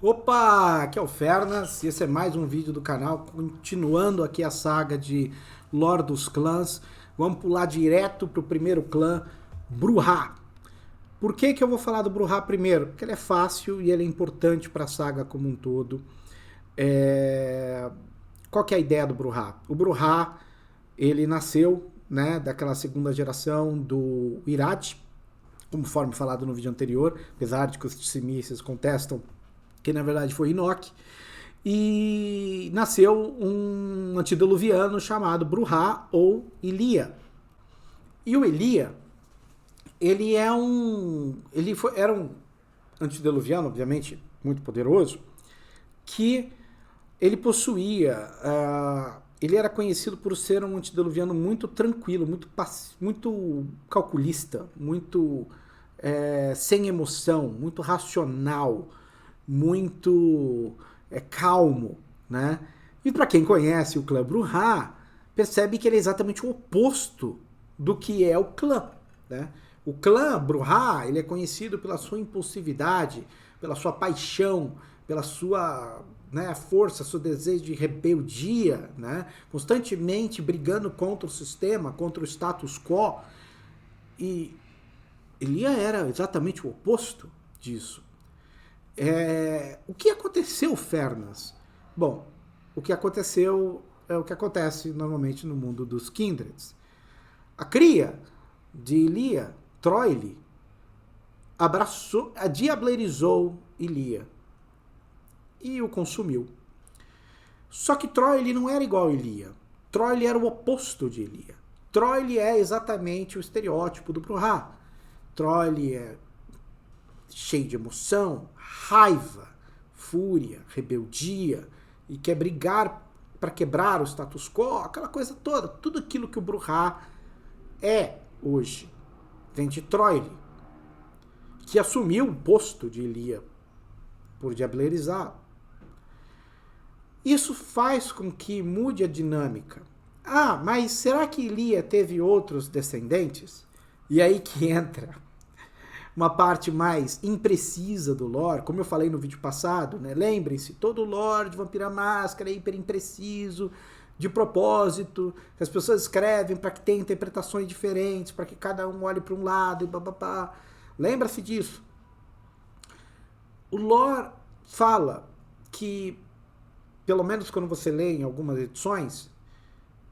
Opa, aqui é o Fernas e esse é mais um vídeo do canal, continuando aqui a saga de Lore dos Clãs. Vamos pular direto para o primeiro clã, Brujah. Por que eu vou falar do Brujah primeiro? Porque ele é fácil e ele é importante para a saga como um todo. Qual que é a ideia do Brujah? O Brujah, ele nasceu, né, daquela segunda geração do Irad, conforme falado no vídeo anterior, apesar de que os tissimistas contestam que na verdade foi Enoch, e nasceu um antediluviano chamado Brujah ou Elia. E o Elia, ele era um antediluviano, obviamente, muito poderoso, que ele possuía, ele era conhecido por ser um antediluviano muito tranquilo, muito calculista, muito sem emoção, muito racional, muito calmo, né? E para quem conhece o clã Brujah, percebe que ele é exatamente o oposto do que é o clã, né? O clã Brujah, ele é conhecido pela sua impulsividade, pela sua paixão, pela sua força, seu desejo de rebeldia, né? Constantemente brigando contra o sistema, contra o status quo. E Elia era exatamente o oposto disso. O que aconteceu, Fernas? Bom, o que aconteceu é o que acontece normalmente no mundo dos Kindreds. A cria de Elia, Troile, diablerizou Elia e o consumiu. Só que Troile não era igual a Elia. Troile era o oposto de Elia. Troile é exatamente o estereótipo do Brujah. Troile é cheio de emoção, raiva, fúria, rebeldia, e quer brigar para quebrar o status quo, aquela coisa toda, tudo aquilo que o Brujah é hoje, vem de Troile, que assumiu o posto de Elia por diablerizá-lo. Isso faz com que mude a dinâmica. Mas será que Elia teve outros descendentes? E aí que entra uma parte mais imprecisa do lore, como eu falei no vídeo passado, né? Lembrem-se, todo o lore de Vampira Máscara é hiper impreciso, de propósito, que as pessoas escrevem para que tenha interpretações diferentes, para que cada um olhe para um lado e bababá. Lembra-se disso. O lore fala que, pelo menos quando você lê em algumas edições,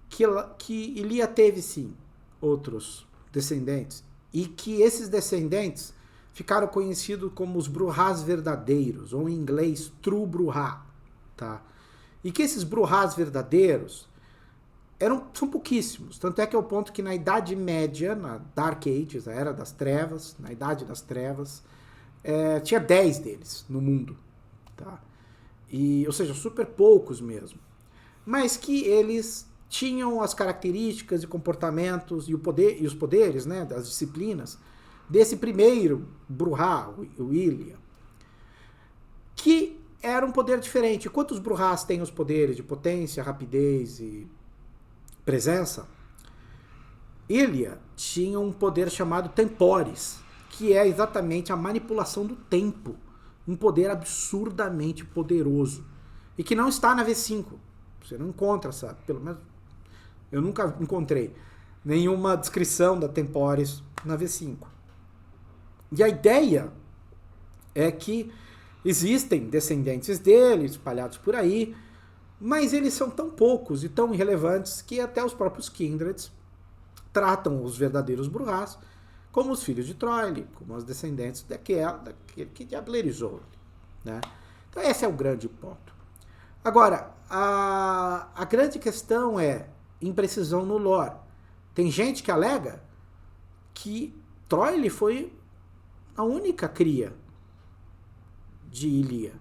que Elia teve sim outros descendentes, e que esses descendentes ficaram conhecidos como os Brujahs verdadeiros, ou em inglês, True Brujah, tá? E que esses Brujahs verdadeiros são pouquíssimos, tanto é que é o ponto que na Idade Média, na Dark Ages, a Era das Trevas, na Idade das Trevas, tinha 10 deles no mundo, tá? Ou seja, super poucos mesmo, mas que eles tinham as características e comportamentos e os poderes, né, das disciplinas desse primeiro Brujah, o Elia, que era um poder diferente. Enquanto os Brujahs têm os poderes de potência, rapidez e presença, Elia tinha um poder chamado Temporis, que é exatamente a manipulação do tempo, um poder absurdamente poderoso, e que não está na V5. Você não encontra, sabe? Pelo menos eu nunca encontrei nenhuma descrição da Temporis na V5. E a ideia é que existem descendentes dele, espalhados por aí, mas eles são tão poucos e tão irrelevantes que até os próprios Kindreds tratam os verdadeiros Brujahs como os filhos de Troile, como os descendentes daquele que diablerizou, né? Então esse é o grande ponto. Agora, a grande questão é imprecisão no lore. Tem gente que alega que Troile foi a única cria de Elia.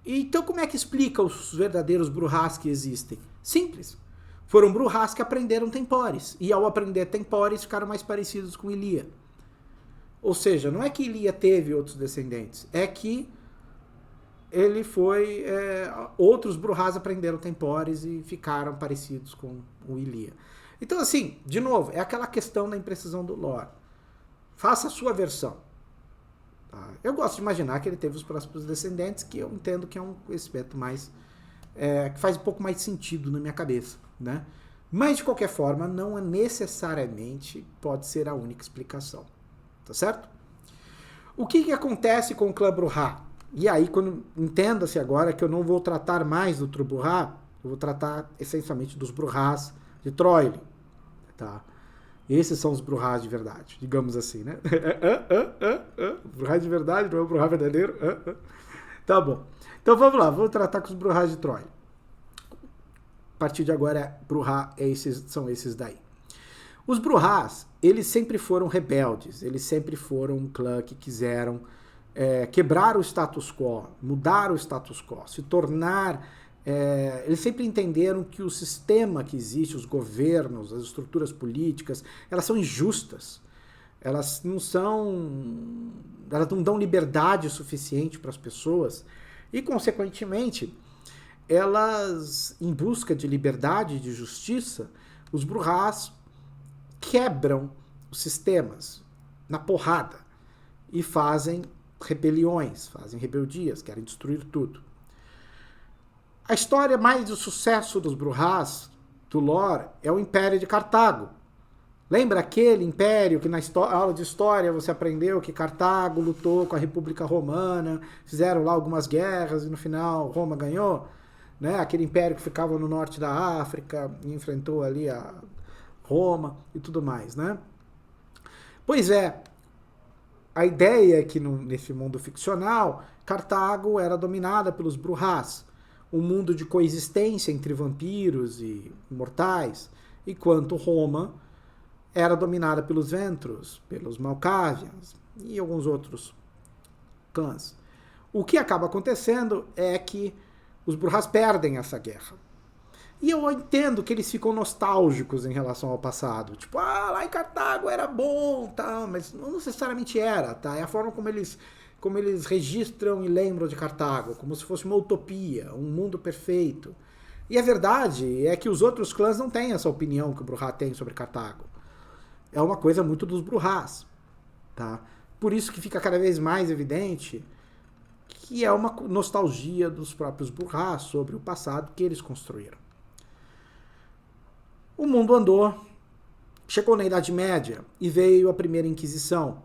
Então como é que explica os verdadeiros Brujahs que existem? Simples. Foram Brujahs que aprenderam Temporis, e ao aprender Temporis ficaram mais parecidos com Elia. Ou seja, não é que Elia teve outros descendentes, é que ele foi... outros Brujahs aprenderam Temporis e ficaram parecidos com o Elia. Então, assim, de novo, é aquela questão da imprecisão do lore. Faça a sua versão. Tá? Eu gosto de imaginar que ele teve os próximos descendentes, que eu entendo que é um conhecimento mais... que faz um pouco mais sentido na minha cabeça, né? Mas, de qualquer forma, não necessariamente pode ser a única explicação. Tá certo? O que acontece com o clã Brujah? E aí, entenda-se agora que eu não vou tratar mais do Trubhá, eu vou tratar essencialmente dos Brujahs de Troile. Tá? Esses são os Brujahs de verdade, digamos assim, né? Brujah de verdade, não é o Brujah verdadeiro? Tá bom. Então vamos lá, vou tratar com os Brujahs de Troile. A partir de agora, Brujah são esses daí. Os Brujahs, eles sempre foram rebeldes, eles sempre foram um clã que quiseram quebrar o status quo, mudar o status quo, se tornar... eles sempre entenderam que o sistema que existe, os governos, as estruturas políticas, elas são injustas. Elas não dão liberdade suficiente para as pessoas e, consequentemente, elas, em busca de liberdade e de justiça, os Brujahs quebram os sistemas na porrada e fazem rebeliões, fazem rebeldias, querem destruir tudo. A história mais do sucesso dos Brujahs, do lore, é o Império de Cartago. Lembra aquele império que na aula de história você aprendeu que Cartago lutou com a República Romana, fizeram lá algumas guerras e no final Roma ganhou? Né? Aquele império que ficava no norte da África e enfrentou ali a Roma e tudo mais, né? Pois é, a ideia é que nesse mundo ficcional, Cartago era dominada pelos Brujahs, um mundo de coexistência entre vampiros e mortais, enquanto Roma era dominada pelos Ventros, pelos Malkavians e alguns outros clãs. O que acaba acontecendo é que os Brujahs perdem essa guerra. E eu entendo que eles ficam nostálgicos em relação ao passado. Tipo, lá em Cartago era bom, tá? Mas não necessariamente era, tá? É a forma como eles registram e lembram de Cartago, como se fosse uma utopia, um mundo perfeito. E a verdade é que os outros clãs não têm essa opinião que o Brujah tem sobre Cartago. É uma coisa muito dos Brujahs, tá? Por isso que fica cada vez mais evidente que é uma nostalgia dos próprios Brujahs sobre o passado que eles construíram. O mundo andou, chegou na Idade Média e veio a Primeira Inquisição.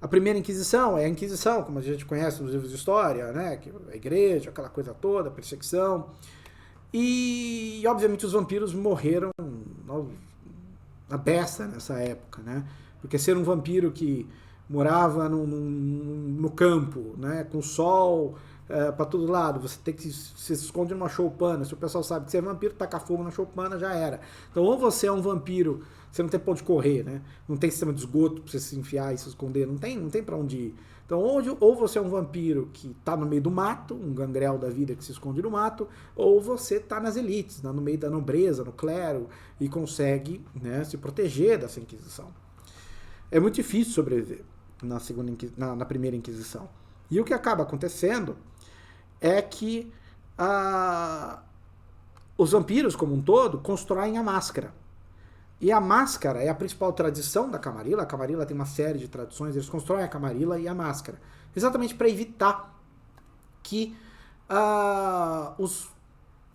A Primeira Inquisição é a Inquisição, como a gente conhece nos livros de história, né? A igreja, aquela coisa toda, a perseguição. E, obviamente, os vampiros morreram na beça nessa época, né? Porque ser um vampiro que morava no campo, né? Com sol para todo lado, você tem que se esconde numa choupana. Se o pessoal sabe que você é vampiro, tacar fogo na choupana já era. Então, ou você é um vampiro, você não tem pra onde correr, né? Não tem sistema de esgoto pra você se enfiar e se esconder, não tem pra onde ir. Então, ou você é um vampiro que tá no meio do mato, um gangrel da vida que se esconde no mato, ou você tá nas elites, no meio da nobreza, no clero, e consegue, né, se proteger dessa Inquisição. É muito difícil sobreviver na Primeira Inquisição. E o que acaba acontecendo é que os vampiros, como um todo, constroem a máscara. E a máscara é a principal tradição da Camarilla. A Camarilla tem uma série de tradições, eles constroem a Camarilla e a máscara. Exatamente para evitar que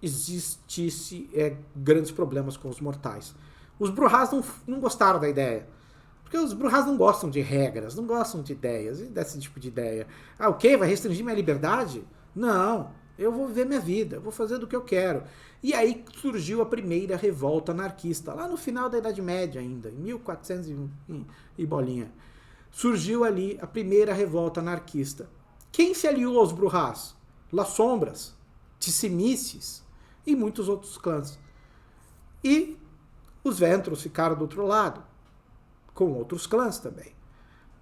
existisse grandes problemas com os mortais. Os Brujahs não gostaram da ideia. Porque os Brujahs não gostam de regras, não gostam de ideias, desse tipo de ideia. O quê? Vai restringir minha liberdade? Não, eu vou viver minha vida, vou fazer do que eu quero. E aí surgiu a primeira revolta anarquista, lá no final da Idade Média ainda, em 1400 e bolinha. Surgiu ali a primeira revolta anarquista. Quem se aliou aos Brujahs? Las Sombras, Tissimices e muitos outros clãs. E os Ventros ficaram do outro lado, com outros clãs também,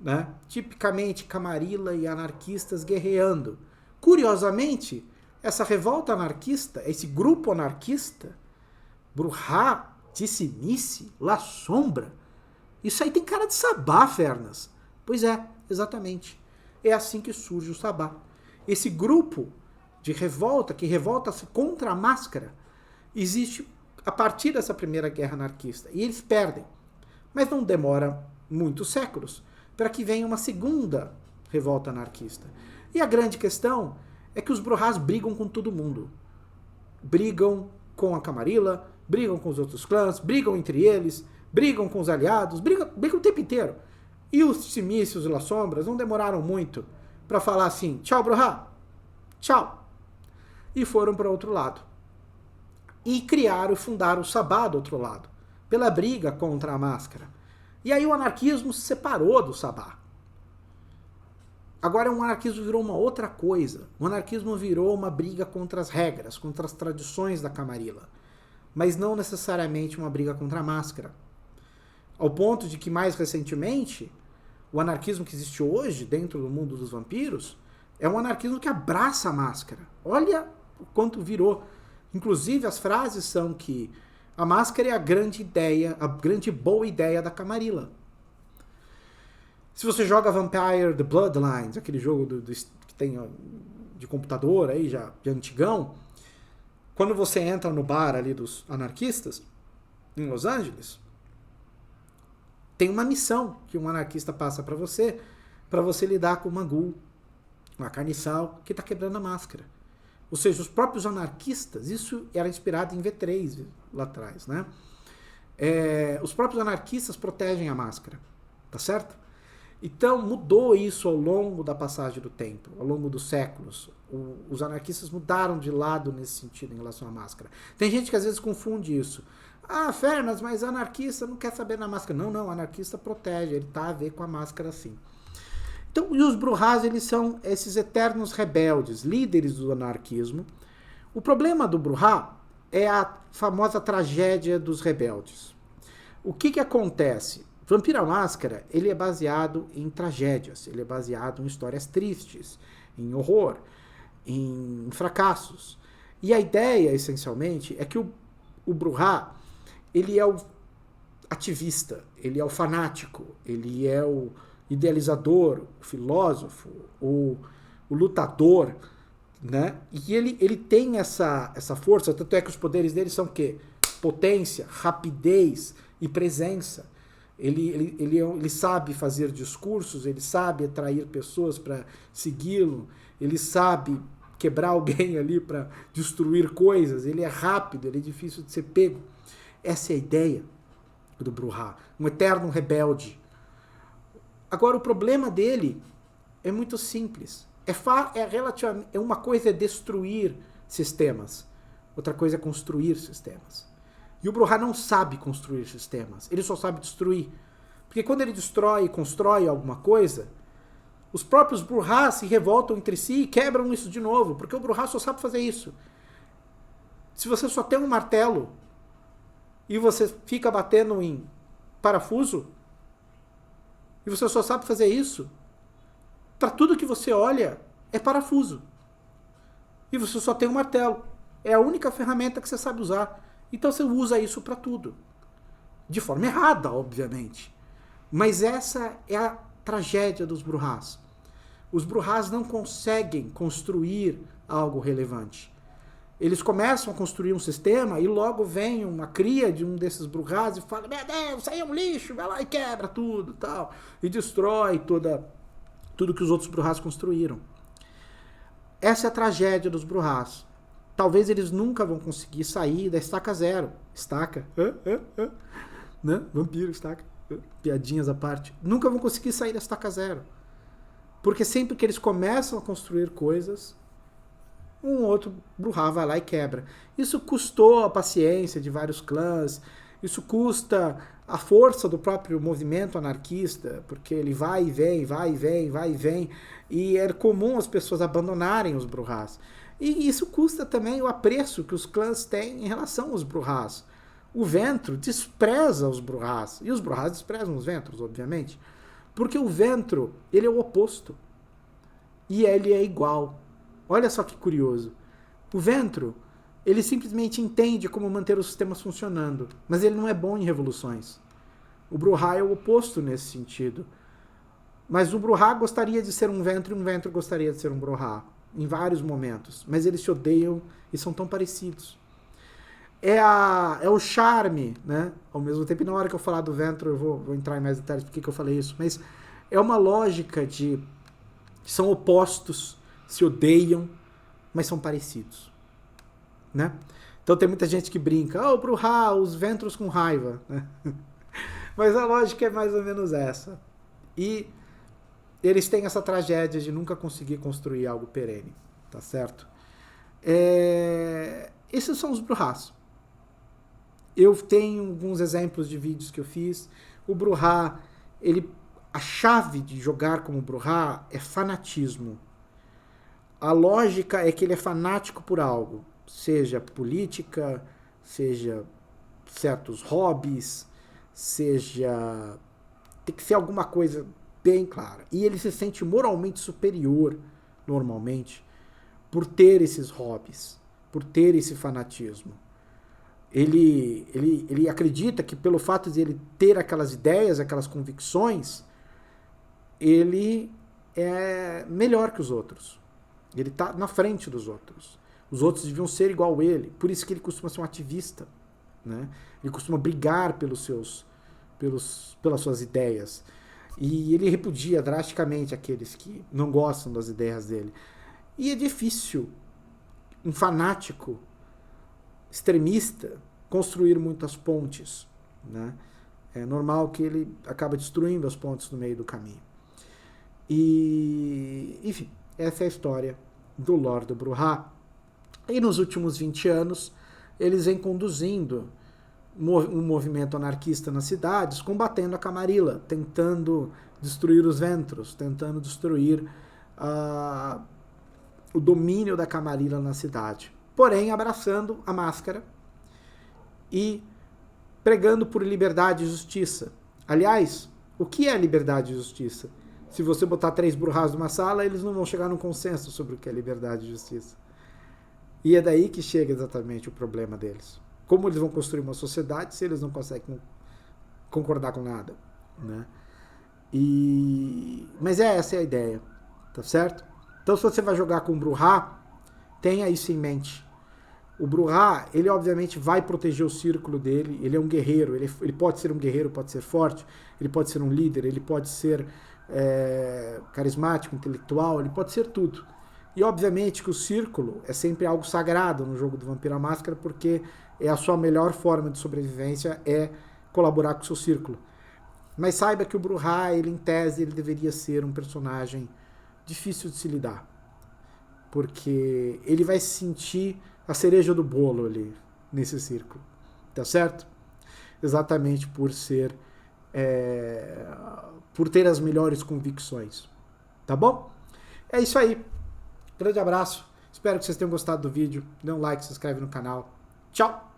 né? Tipicamente Camarilla e anarquistas guerreando. Curiosamente, essa revolta anarquista, esse grupo anarquista, Brujah, Tissimice, La Sombra, isso aí tem cara de Sabá, Fernas. Pois é, exatamente. É assim que surge o Sabá. Esse grupo de revolta, que revolta-se contra a máscara, existe a partir dessa primeira guerra anarquista. E eles perdem. Mas não demora muitos séculos para que venha uma segunda revolta anarquista. E a grande questão é que os Brujás brigam com todo mundo. Brigam com a Camarilla, brigam com os outros clãs, brigam entre eles, brigam com os aliados, brigam o tempo inteiro. E os Simícios e Las Sombras não demoraram muito para falar assim, tchau, Brujá, tchau. E foram para outro lado. E criaram e fundaram o Sabá do outro lado, pela briga contra a máscara. E aí o anarquismo se separou do Sabá. Agora o anarquismo virou uma outra coisa. O anarquismo virou uma briga contra as regras, contra as tradições da Camarilla. Mas não necessariamente uma briga contra a máscara. Ao ponto de que, mais recentemente, o anarquismo que existe hoje, dentro do mundo dos vampiros, é um anarquismo que abraça a máscara. Olha o quanto virou. Inclusive, as frases são que a máscara é a grande ideia, a grande boa ideia da Camarilla. Se você joga Vampire The Bloodlines, aquele jogo que tem de computador aí, já de antigão, quando você entra no bar ali dos anarquistas, em Los Angeles, tem uma missão que um anarquista passa para você lidar com o Mangul, uma carniçal, que está quebrando a máscara. Ou seja, os próprios anarquistas, isso era inspirado em V3 lá atrás, né? Os próprios anarquistas protegem a máscara, tá certo? Então mudou isso ao longo da passagem do tempo, ao longo dos séculos. Os anarquistas mudaram de lado nesse sentido em relação à máscara. Tem gente que às vezes confunde isso. Ah, Fernas, mas anarquista não quer saber da máscara. Não, anarquista protege, ele tá a ver com a máscara sim. Então, e os Brujás, eles são esses eternos rebeldes, líderes do anarquismo. O problema do Brujá é a famosa tragédia dos rebeldes. O que acontece? Vampiro à Máscara, ele é baseado em tragédias, ele é baseado em histórias tristes, em horror, em fracassos. E a ideia, essencialmente, é que o Brujá, ele é o ativista, ele é o fanático, ele é o idealizador, o filósofo, o lutador, né? E ele tem essa força, tanto é que os poderes dele são o quê? Potência, rapidez e presença. Ele sabe fazer discursos, ele sabe atrair pessoas para segui-lo, ele sabe quebrar alguém ali para destruir coisas, ele é rápido, ele é difícil de ser pego. Essa é a ideia do Brujá, um eterno rebelde. Agora, o problema dele é muito simples. Uma coisa é destruir sistemas, outra coisa é construir sistemas. E o Brujá não sabe construir sistemas, ele só sabe destruir. Porque quando ele destrói e constrói alguma coisa, os próprios Brujás se revoltam entre si e quebram isso de novo, porque o Brujá só sabe fazer isso. Se você só tem um martelo e você fica batendo em parafuso, e você só sabe fazer isso, para tudo que você olha é parafuso. E você só tem um martelo. É a única ferramenta que você sabe usar. Então você usa isso para tudo. De forma errada, obviamente. Mas essa é a tragédia dos Brujás. Os Brujás não conseguem construir algo relevante. Eles começam a construir um sistema e logo vem uma cria de um desses Brujás e fala, meu Deus, isso aí é um lixo, vai lá e quebra tudo, tal, e destrói tudo que os outros Brujás construíram. Essa é a tragédia dos Brujás. Talvez eles nunca vão conseguir sair da estaca zero. Estaca? Né? Vampiro, estaca. Piadinhas à parte. Nunca vão conseguir sair da estaca zero. Porque sempre que eles começam a construir coisas, um outro Brujá vai lá e quebra. Isso custou a paciência de vários clãs, isso custa a força do próprio movimento anarquista, porque ele vai e vem, vai e vem, vai e vem, e é comum as pessoas abandonarem os Brujás. E isso custa também o apreço que os clãs têm em relação aos Brujás. O Ventro despreza os Brujás, e os Brujás desprezam os Ventros, obviamente, porque o Ventro, ele é o oposto, e ele é igual. Olha só que curioso. O Ventro, ele simplesmente entende como manter os sistemas funcionando, mas ele não é bom em revoluções. O Brujá é o oposto nesse sentido. Mas o Brujá gostaria de ser um Ventro e um Ventro gostaria de ser um Brujá, em vários momentos. Mas eles se odeiam e são tão parecidos. É o charme, né? Ao mesmo tempo, e na hora que eu falar do Ventro, eu vou entrar em mais detalhes porque que eu falei isso, mas é uma lógica de são opostos, se odeiam, mas são parecidos, né? Então tem muita gente que brinca, o Brujah, os Ventros com raiva, né? Mas a lógica é mais ou menos essa. E eles têm essa tragédia de nunca conseguir construir algo perene, tá certo? Esses são os Brujahs. Eu tenho alguns exemplos de vídeos que eu fiz. O Brujah, a chave de jogar como Brujah é fanatismo. A lógica é que ele é fanático por algo, seja política, seja certos hobbies, seja... Tem que ser alguma coisa bem clara. E ele se sente moralmente superior, normalmente, por ter esses hobbies, por ter esse fanatismo. Ele acredita que pelo fato de ele ter aquelas ideias, aquelas convicções, ele é melhor que os outros. Ele está na frente dos outros. Os outros deviam ser igual a ele. Por isso que ele costuma ser um ativista, né? Ele costuma brigar pelas suas ideias. E ele repudia drasticamente aqueles que não gostam das ideias dele. E é difícil um fanático extremista construir muitas pontes, né? É normal que ele acabe destruindo as pontes no meio do caminho. E, enfim, essa é a história do Lord Brujah. E nos últimos 20 anos, eles vêm conduzindo um movimento anarquista nas cidades, combatendo a Camarilla, tentando destruir os Ventros, tentando destruir o domínio da Camarilla na cidade. Porém, abraçando a máscara e pregando por liberdade e justiça. Aliás, o que é liberdade e justiça? Se você botar 3 Brujahs numa sala, eles não vão chegar num consenso sobre o que é liberdade e justiça. E é daí que chega exatamente o problema deles. Como eles vão construir uma sociedade se eles não conseguem concordar com nada, né? Mas essa é a ideia, tá certo? Então, se você vai jogar com o Brujah, tenha isso em mente. O Brujah, ele obviamente vai proteger o círculo dele, ele é um guerreiro, ele pode ser um guerreiro, pode ser forte, ele pode ser um líder, ele pode ser carismático, intelectual, ele pode ser tudo. E obviamente que o círculo é sempre algo sagrado no jogo do Vampiro à Máscara, porque a sua melhor forma de sobrevivência é colaborar com o seu círculo. Mas saiba que o Brujah, ele em tese, ele deveria ser um personagem difícil de se lidar, porque ele vai se sentir a cereja do bolo ali nesse círculo, tá certo? Exatamente por ter as melhores convicções, tá bom? É isso aí. Grande abraço. Espero que vocês tenham gostado do vídeo. Dê um like, se inscreve no canal. Tchau!